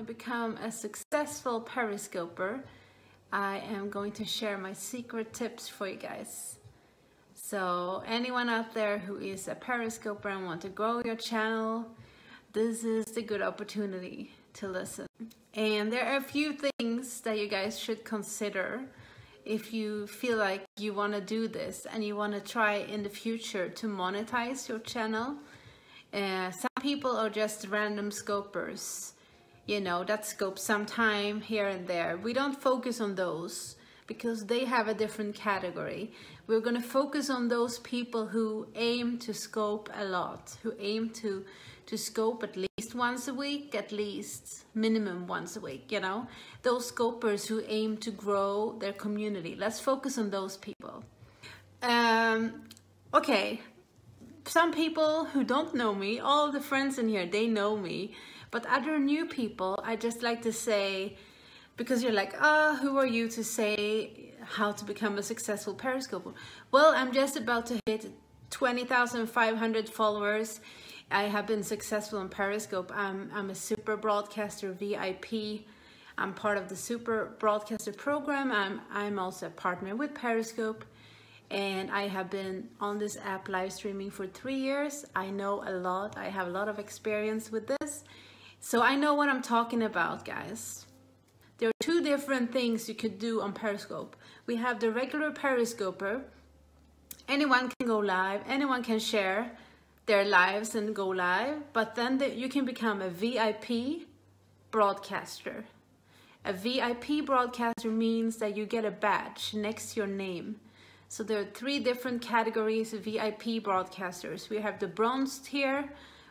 Become a successful Periscoper, I am going to share my secret tips for you guys. So anyone out there who is a Periscoper and want to grow your channel, this is the good opportunity to listen. And there are a few things that you guys should consider if you feel like you want to do this and you want to try in the future to monetize your channel. Some people are just random scopers, you know, that scope some time here and there. We don't focus on those because they have a different category. We're going to focus on those people who aim to scope a lot, who aim to scope at least once a week, at least minimum once a week, you know, those scopers who aim to grow their community. Let's focus on those people. Okay, some people who don't know me, all the friends in here, they know me. But other new people, I just like to say, because you're like, who are you to say how to become a successful Periscoper? Well, I'm just about to hit 20,500 followers. I have been successful in Periscope. I'm a super broadcaster VIP. I'm part of the super broadcaster program. I'm also a partner with Periscope. And I have been on this app live streaming for 3 years. I know a lot. I have a lot of experience with this. So I know what I'm talking about, guys. There are two different things you could do on Periscope. We have the regular Periscoper. Anyone can go live. Anyone can share their lives and go live. But then you can become a VIP broadcaster. A VIP broadcaster means that you get a badge next to your name. So there are 3 different categories of VIP broadcasters. We have the bronze tier,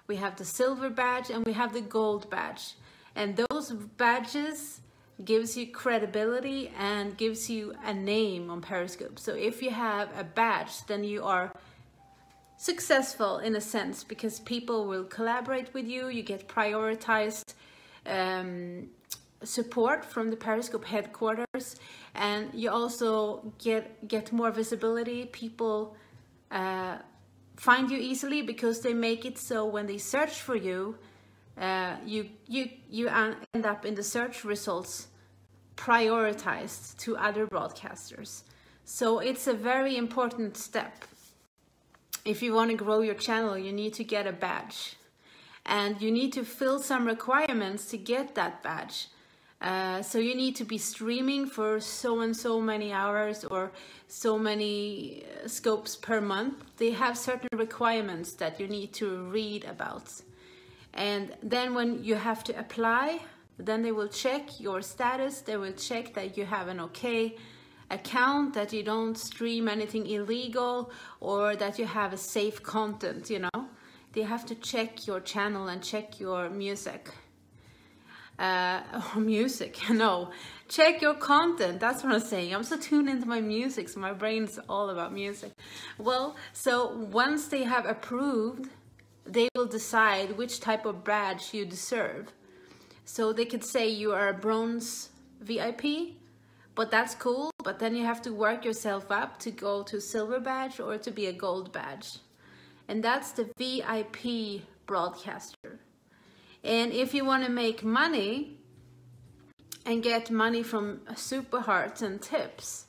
we have the silver badge, and we have the gold badge. And those badges gives you credibility and gives you a name on Periscope. So if you have a badge, then you are successful in a sense, because people will collaborate with you. You get prioritized support from the Periscope headquarters, and you also get more visibility. People find you easily because they make it so when they search for you, you end up in the search results prioritized to other broadcasters. So it's a very important step. If you want to grow your channel, you need to get a badge, and you need to fill some requirements to get that badge. So you need to be streaming for so and so many hours or so many scopes per month. They have certain requirements that you need to read about. And then when you have to apply, then they will check your status. They will check that you have an okay account, that you don't stream anything illegal, or that you have a safe content, you know. They have to check your channel and check your music. Check your content. That's what I'm saying. I'm so tuned into my music, so my brain's all about music. Well, so once they have approved, they will decide which type of badge you deserve. So they could say you are a bronze VIP, but that's cool. But then you have to work yourself up to go to silver badge or to be a gold badge. And that's the VIP broadcaster. And if you want to make money and get money from super hearts and tips,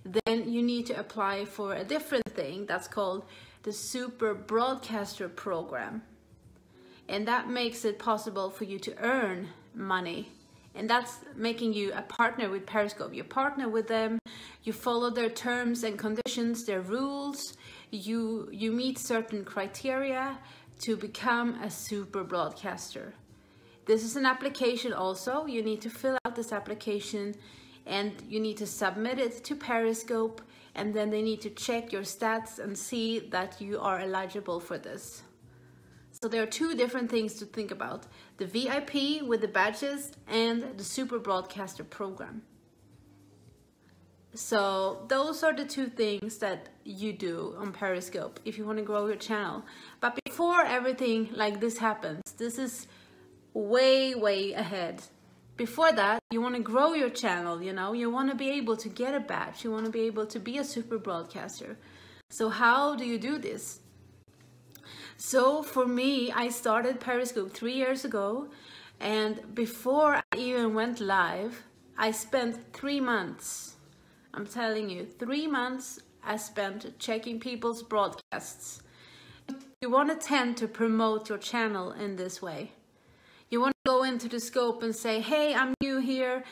then you need to apply for a different thing that's called the Super Broadcaster Program. And that makes it possible for you to earn money. And that's making you a partner with Periscope. You partner with them, you follow their terms and conditions, their rules, you meet certain criteria to become a super broadcaster. This is an application also. You need to fill out this application and you need to submit it to Periscope, and then they need to check your stats and see that you are eligible for this. So there are 2 different things to think about: the VIP with the badges and the Super Broadcaster Program. So those are the 2 things that you do on Periscope if you want to grow your channel. But before everything like this happens, this is way ahead. Before that, you want to grow your channel, you know, you want to be able to get a badge, you want to be able to be a super broadcaster. So how do you do this? So for me, I started Periscope 3 years ago, and before I even went live, I spent 3 months. I'm telling you, 3 months I spent checking people's broadcasts. You want to tend to promote your channel in this way. You want to go into the scope and say, hey, I'm new here.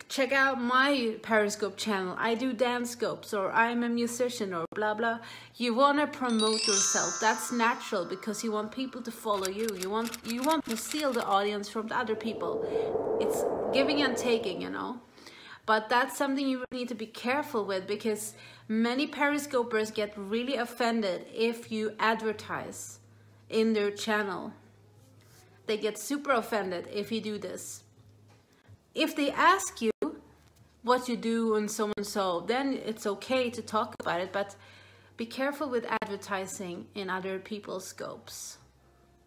Check out my Periscope channel. I do dance scopes, or I'm a musician, or blah, blah. You want to promote yourself. That's natural because you want people to follow you. You want to steal the audience from the other people. It's giving and taking, you know. But that's something you need to be careful with, because many Periscopers get really offended if you advertise in their channel. They get super offended if you do this. If they ask you what you do and so, then it's okay to talk about it, but be careful with advertising in other people's scopes.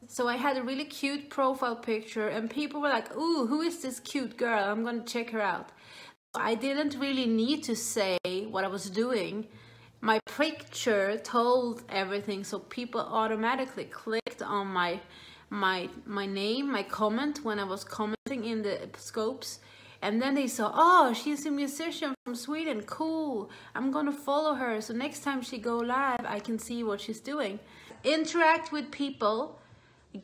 So I had a really cute profile picture and people were like, ooh, who is this cute girl? I'm gonna check her out. I didn't really need to say what I was doing. My picture told everything, so people automatically clicked on my name, my comment when I was commenting in the scopes, and then they saw, oh, she's a musician from Sweden, cool, I'm gonna follow her, so next time she go live I can see what she's doing. Interact with people,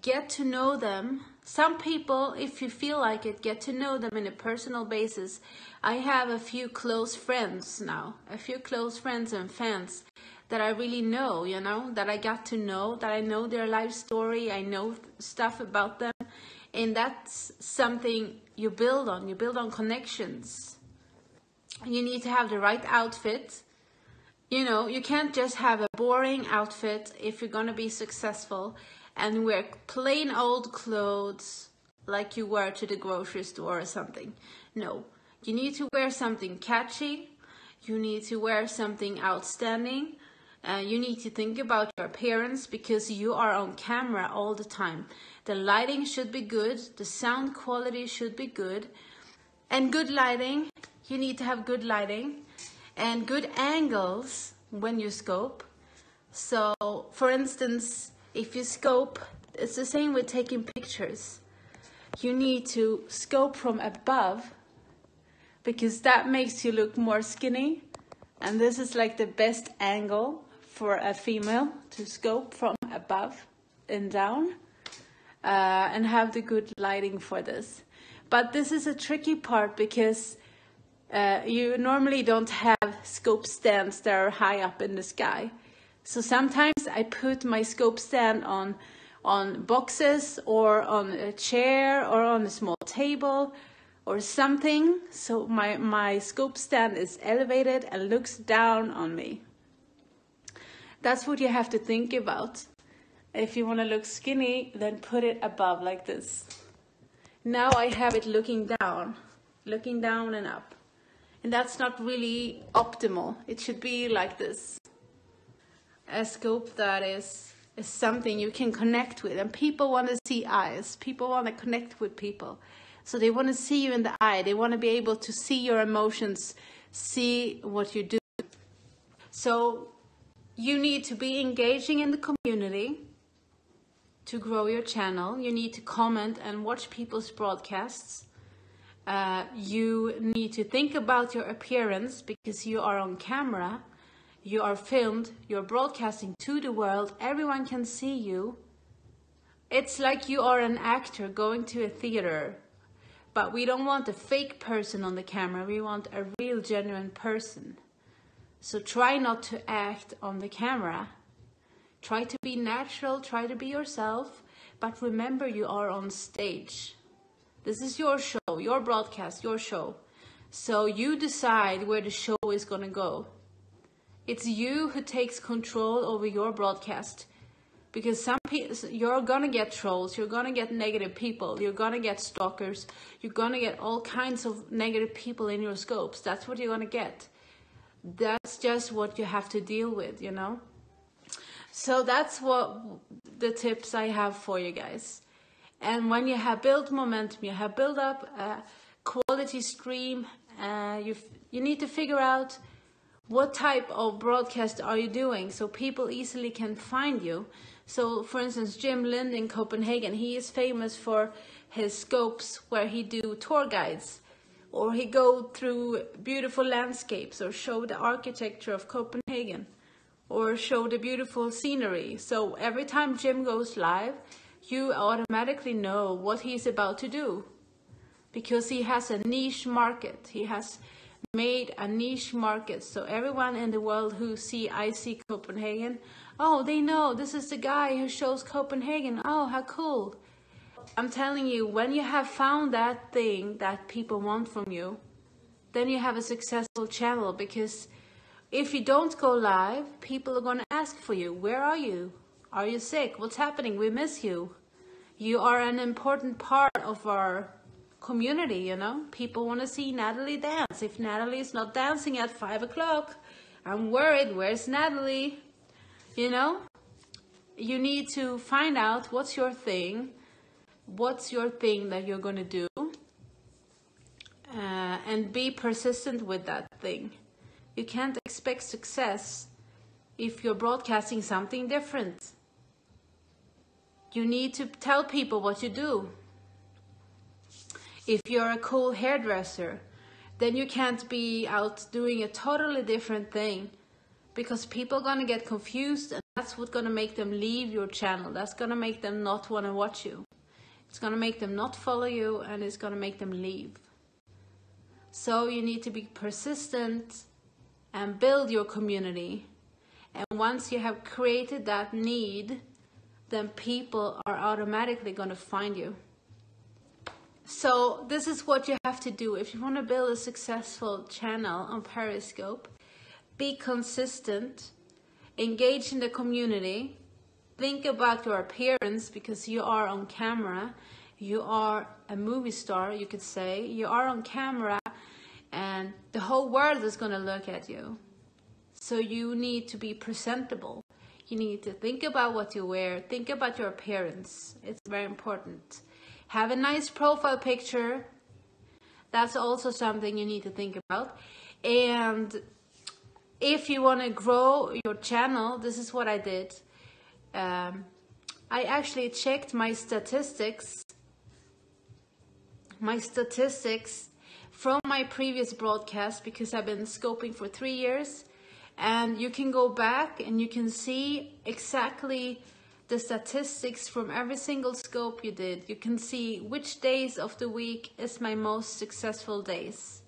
get to know them. Some people, if you feel like it, get to know them in a personal basis. I have a few close friends now, a few close friends and fans that I really know, you know, that I got to know, that I know their life story, I know stuff about them, and that's something you build on connections. You need to have the right outfit. You know, you can't just have a boring outfit if you're gonna be successful and wear plain old clothes like you wear to the grocery store or something. No, you need to wear something catchy, you need to wear something outstanding. You need to think about your appearance because you are on camera all the time. The lighting should be good, the sound quality should be good, and good lighting. You need to have good lighting and good angles when you scope. So, for instance, if you scope, it's the same with taking pictures. You need to scope from above because that makes you look more skinny, and this is like the best angle for a female to scope from above and down, and have the good lighting for this. But this is a tricky part because you normally don't have scope stands that are high up in the sky. So sometimes I put my scope stand on boxes or on a chair or on a small table or something. So my scope stand is elevated and looks down on me. That's what you have to think about. If you want to look skinny, then put it above like this. Now I have it looking down and up. And that's not really optimal. It should be like this. A scope that is something you can connect with. And people want to see eyes. People want to connect with people. So they want to see you in the eye. They want to be able to see your emotions, see what you do. So you need to be engaging in the community to grow your channel. You need to comment and watch people's broadcasts. You need to think about your appearance because you are on camera, you are filmed, you're broadcasting to the world, everyone can see you. It's like you are an actor going to a theater, but we don't want a fake person on the camera, we want a real, genuine person. So try not to act on the camera. Try to be natural, try to be yourself, but remember you are on stage. This is your show, your broadcast, your show. So you decide where the show is going to go. It's you who takes control over your broadcast. Because some people, you're going to get trolls, you're going to get negative people, you're going to get stalkers, you're going to get all kinds of negative people in your scopes. That's what you're going to get. That's just what you have to deal with, you know. So that's what the tips I have for you guys. And when you have built momentum, you have built up a quality stream, you need to figure out what type of broadcast are you doing so people easily can find you. So for instance, Jim Lind in Copenhagen, he is famous for his scopes where he do tour guides, or he go through beautiful landscapes, or show the architecture of Copenhagen, or show the beautiful scenery. So every time Jim goes live, you automatically know what he's about to do, because he has a niche market. He has made a niche market. So everyone in the world who I see Copenhagen, oh, they know this is the guy who shows Copenhagen. Oh, how cool. I'm telling you, when you have found that thing that people want from you, then you have a successful channel. Because if you don't go live, people are going to ask for you. Where are you? Are you sick? What's happening? We miss you. You are an important part of our community, you know. People want to see Natalie dance. If Natalie is not dancing at 5 o'clock, I'm worried. Where's Natalie? You know, you need to find out what's your thing. What's your thing that you're going to do, and be persistent with that thing. You can't expect success if you're broadcasting something different. You need to tell people what you do. If you're a cool hairdresser, then you can't be out doing a totally different thing, because people are going to get confused, and that's what's going to make them leave your channel. That's going to make them not want to watch you. It's going to make them not follow you, and it's going to make them leave. So you need to be persistent and build your community. And once you have created that need, then people are automatically going to find you. So this is what you have to do. If you want to build a successful channel on Periscope, be consistent, engage in the community. Think about your appearance, because you are on camera. You are a movie star, you could say. You are on camera, and the whole world is going to look at you. So you need to be presentable. You need to think about what you wear. Think about your appearance. It's very important. Have a nice profile picture. That's also something you need to think about. And if you want to grow your channel, this is what I did. I actually checked my statistics from my previous broadcast, because I've been scoping for 3 years, and you can go back and you can see exactly the statistics from every single scope you did. You can see which days of the week is my most successful days.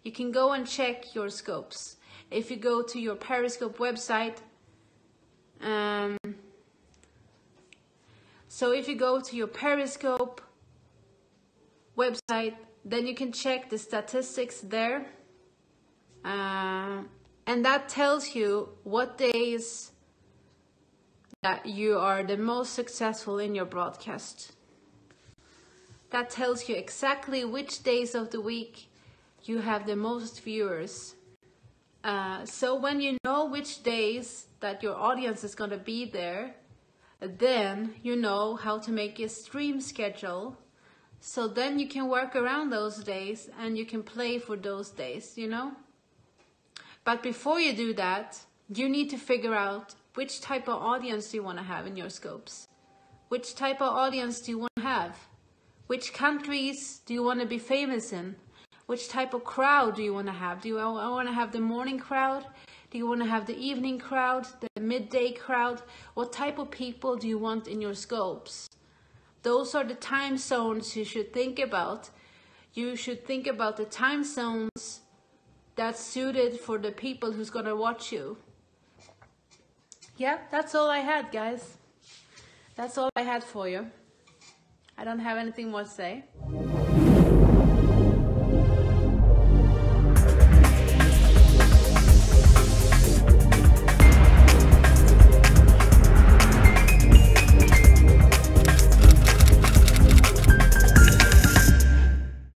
You can go and check your scopes. If you go to your Periscope website, so if you go to your Periscope website, then you can check the statistics there. And that tells you what days that you are the most successful in your broadcast. That tells you exactly which days of the week you have the most viewers. So when you know which days that your audience is going to be there, then you know how to make a stream schedule. So then you can work around those days, and you can play for those days, you know. But before you do that, you need to figure out which type of audience you want to have in your scopes. Which type of audience do you want to have? Which countries do you want to be famous in? Which type of crowd do you want to have? Do you want to have the morning crowd? Do you want to have the evening crowd, the midday crowd? What type of people do you want in your scopes? Those are the time zones you should think about. You should think about the time zones that's suited for the people who's going to watch you. Yeah, that's all I had, guys. That's all I had for you. I don't have anything more to say.